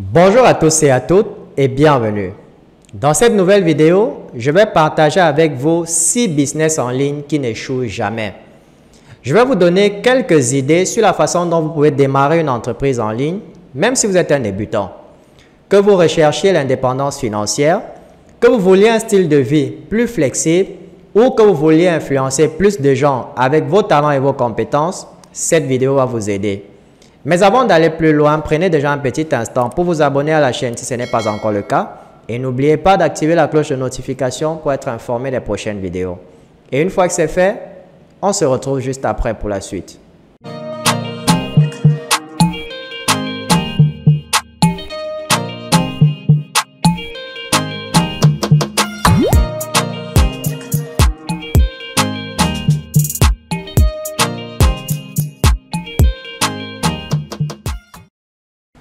Bonjour à tous et à toutes et bienvenue. Dans cette nouvelle vidéo, je vais partager avec vous 6 business en ligne qui n'échouent jamais. Je vais vous donner quelques idées sur la façon dont vous pouvez démarrer une entreprise en ligne, même si vous êtes un débutant. Que vous recherchiez l'indépendance financière, que vous vouliez un style de vie plus flexible ou que vous vouliez influencer plus de gens avec vos talents et vos compétences, cette vidéo va vous aider. Mais avant d'aller plus loin, prenez déjà un petit instant pour vous abonner à la chaîne si ce n'est pas encore le cas. Et n'oubliez pas d'activer la cloche de notification pour être informé des prochaines vidéos. Et une fois que c'est fait, on se retrouve juste après pour la suite.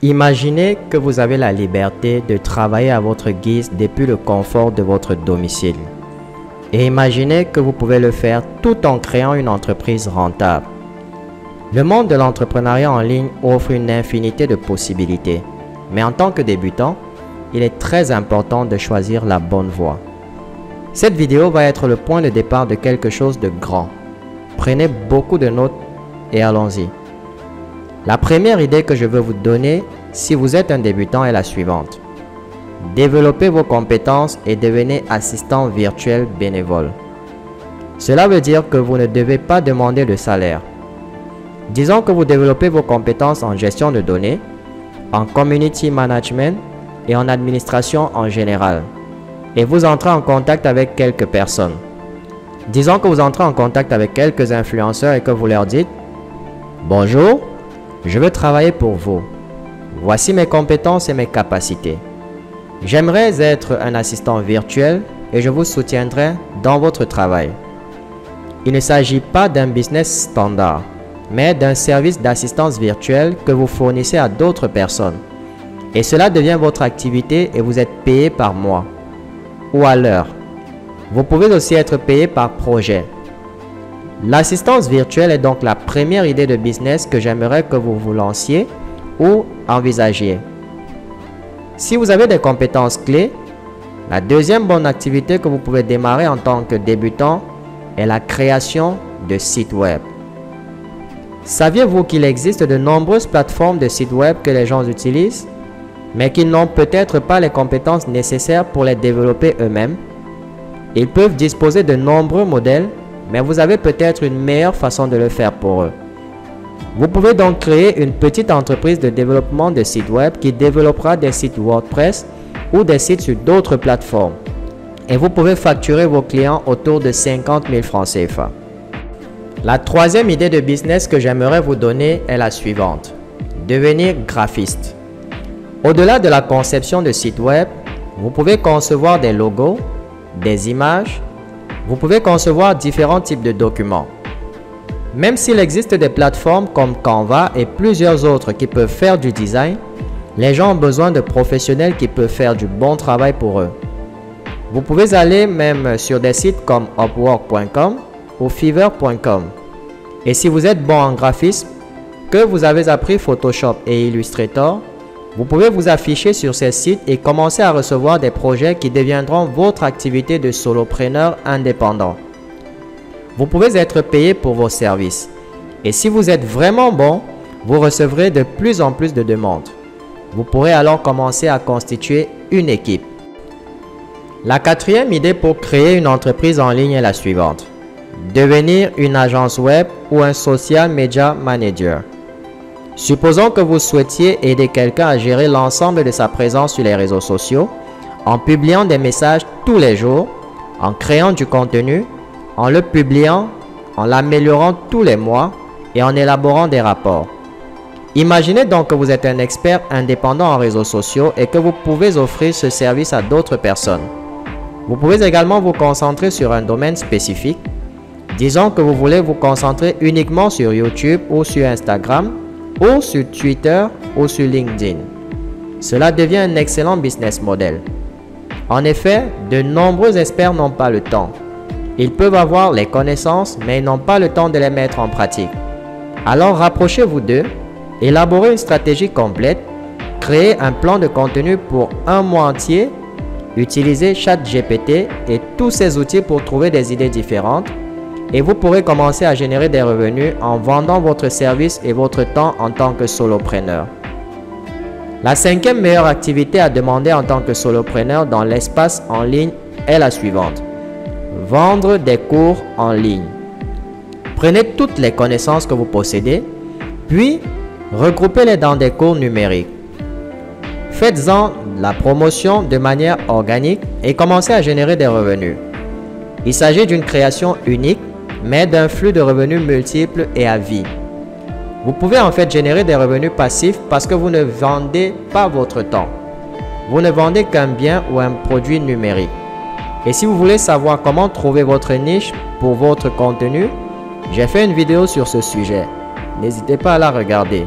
Imaginez que vous avez la liberté de travailler à votre guise depuis le confort de votre domicile. Et imaginez que vous pouvez le faire tout en créant une entreprise rentable. Le monde de l'entrepreneuriat en ligne offre une infinité de possibilités. Mais en tant que débutant, il est très important de choisir la bonne voie. Cette vidéo va être le point de départ de quelque chose de grand. Prenez beaucoup de notes et allons-y. La première idée que je veux vous donner si vous êtes un débutant est la suivante. Développez vos compétences et devenez assistant virtuel bénévole. Cela veut dire que vous ne devez pas demander de salaire. Disons que vous développez vos compétences en gestion de données, en community management et en administration en général. Et vous entrez en contact avec quelques personnes. Disons que vous entrez en contact avec quelques influenceurs et que vous leur dites « Bonjour, je veux travailler pour vous. Voici mes compétences et mes capacités. J'aimerais être un assistant virtuel et je vous soutiendrai dans votre travail. » Il ne s'agit pas d'un business standard, mais d'un service d'assistance virtuelle que vous fournissez à d'autres personnes. Et cela devient votre activité et vous êtes payé par mois ou à l'heure. Vous pouvez aussi être payé par projet. L'assistance virtuelle est donc la première idée de business que j'aimerais que vous vous lanciez ou envisagiez. Si vous avez des compétences clés, la deuxième bonne activité que vous pouvez démarrer en tant que débutant est la création de sites web. Saviez-vous qu'il existe de nombreuses plateformes de sites web que les gens utilisent, mais qui n'ont peut-être pas les compétences nécessaires pour les développer eux-mêmes? Ils peuvent disposer de nombreux modèles, mais vous avez peut-être une meilleure façon de le faire pour eux. Vous pouvez donc créer une petite entreprise de développement de sites web qui développera des sites WordPress ou des sites sur d'autres plateformes. Et vous pouvez facturer vos clients autour de 50 000 francs CFA. La troisième idée de business que j'aimerais vous donner est la suivante. Devenir graphiste. Au-delà de la conception de sites web, vous pouvez concevoir des logos, des images. Vous pouvez concevoir différents types de documents. Même s'il existe des plateformes comme Canva et plusieurs autres qui peuvent faire du design, les gens ont besoin de professionnels qui peuvent faire du bon travail pour eux. Vous pouvez aller même sur des sites comme Upwork.com ou Fiverr.com. Et si vous êtes bon en graphisme, que vous avez appris Photoshop et Illustrator, vous pouvez vous afficher sur ces sites et commencer à recevoir des projets qui deviendront votre activité de solopreneur indépendant. Vous pouvez être payé pour vos services. Et si vous êtes vraiment bon, vous recevrez de plus en plus de demandes. Vous pourrez alors commencer à constituer une équipe. La quatrième idée pour créer une entreprise en ligne est la suivante. Devenir une agence web ou un social media manager. Supposons que vous souhaitiez aider quelqu'un à gérer l'ensemble de sa présence sur les réseaux sociaux, en publiant des messages tous les jours, en créant du contenu, en le publiant, en l'améliorant tous les mois et en élaborant des rapports. Imaginez donc que vous êtes un expert indépendant en réseaux sociaux et que vous pouvez offrir ce service à d'autres personnes. Vous pouvez également vous concentrer sur un domaine spécifique. Disons que vous voulez vous concentrer uniquement sur YouTube ou sur Instagram, ou sur Twitter ou sur LinkedIn. Cela devient un excellent business model. En effet, de nombreux experts n'ont pas le temps. Ils peuvent avoir les connaissances, mais ils n'ont pas le temps de les mettre en pratique. Alors rapprochez-vous d'eux, élaborez une stratégie complète créer un plan de contenu pour un mois entier, utilisez ChatGPT et tous ces outils pour trouver des idées différentes et vous pourrez commencer à générer des revenus en vendant votre service et votre temps en tant que solopreneur. La cinquième meilleure activité à demander en tant que solopreneur dans l'espace en ligne est la suivante. Vendre des cours en ligne. Prenez toutes les connaissances que vous possédez, puis regroupez-les dans des cours numériques. Faites-en la promotion de manière organique et commencez à générer des revenus. Il s'agit d'une création unique, mais d'un flux de revenus multiples et à vie. Vous pouvez en fait générer des revenus passifs parce que vous ne vendez pas votre temps. Vous ne vendez qu'un bien ou un produit numérique. Et si vous voulez savoir comment trouver votre niche pour votre contenu, j'ai fait une vidéo sur ce sujet. N'hésitez pas à la regarder.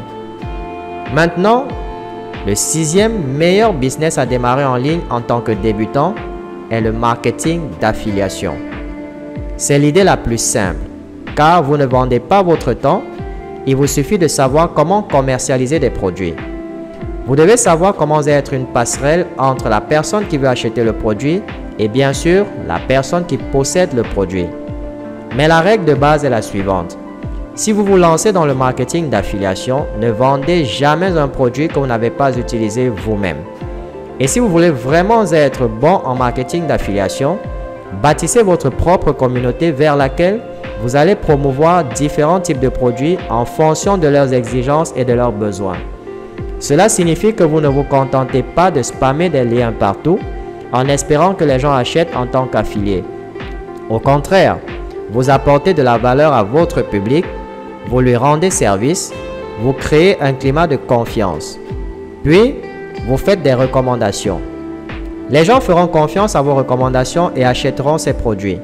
Maintenant, le sixième meilleur business à démarrer en ligne en tant que débutant est le marketing d'affiliation. C'est l'idée la plus simple, car vous ne vendez pas votre temps, il vous suffit de savoir comment commercialiser des produits. Vous devez savoir comment être une passerelle entre la personne qui veut acheter le produit et bien sûr la personne qui possède le produit. Mais la règle de base est la suivante. Si vous vous lancez dans le marketing d'affiliation, ne vendez jamais un produit que vous n'avez pas utilisé vous-même. Et si vous voulez vraiment être bon en marketing d'affiliation, bâtissez votre propre communauté vers laquelle vous allez promouvoir différents types de produits en fonction de leurs exigences et de leurs besoins. Cela signifie que vous ne vous contentez pas de spammer des liens partout en espérant que les gens achètent en tant qu'affiliés. Au contraire, vous apportez de la valeur à votre public, vous lui rendez service, vous créez un climat de confiance. Puis, vous faites des recommandations. Les gens feront confiance à vos recommandations et achèteront ces produits.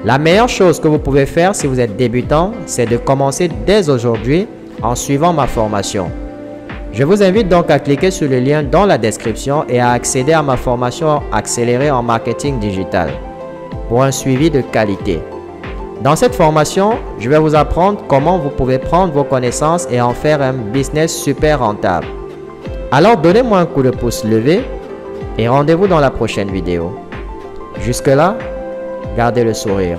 La meilleure chose que vous pouvez faire si vous êtes débutant, c'est de commencer dès aujourd'hui en suivant ma formation. Je vous invite donc à cliquer sur le lien dans la description et à accéder à ma formation accélérée en marketing digital pour un suivi de qualité. Dans cette formation, je vais vous apprendre comment vous pouvez prendre vos connaissances et en faire un business super rentable. Alors donnez-moi un coup de pouce levé et rendez-vous dans la prochaine vidéo. Jusque-là, gardez le sourire.